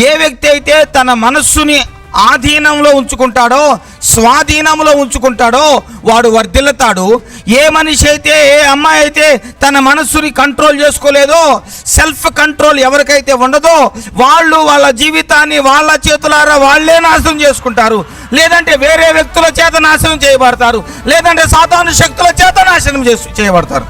ఏ వ్యక్తి అయితే తన మనస్సుని ఆధీనంలో ఉంచుకుంటాడో, స్వాధీనంలో ఉంచుకుంటాడో వాడు వర్ధిల్లుతాడు. ఏ మనిషి అయితే, ఏ అమ్మాయి అయితే తన మనస్సుని కంట్రోల్ చేసుకోలేదో, సెల్ఫ్ కంట్రోల్ ఎవరికైతే ఉండదో వాళ్ళు వాళ్ళ జీవితాన్ని వాళ్ళ చేతులారా వాళ్ళే నాశనం చేసుకుంటారు. లేదంటే వేరే వ్యక్తుల చేత నాశనం చేయబడతారు, లేదంటే సాతాను శక్తుల చేత నాశనం చేయబడతారు.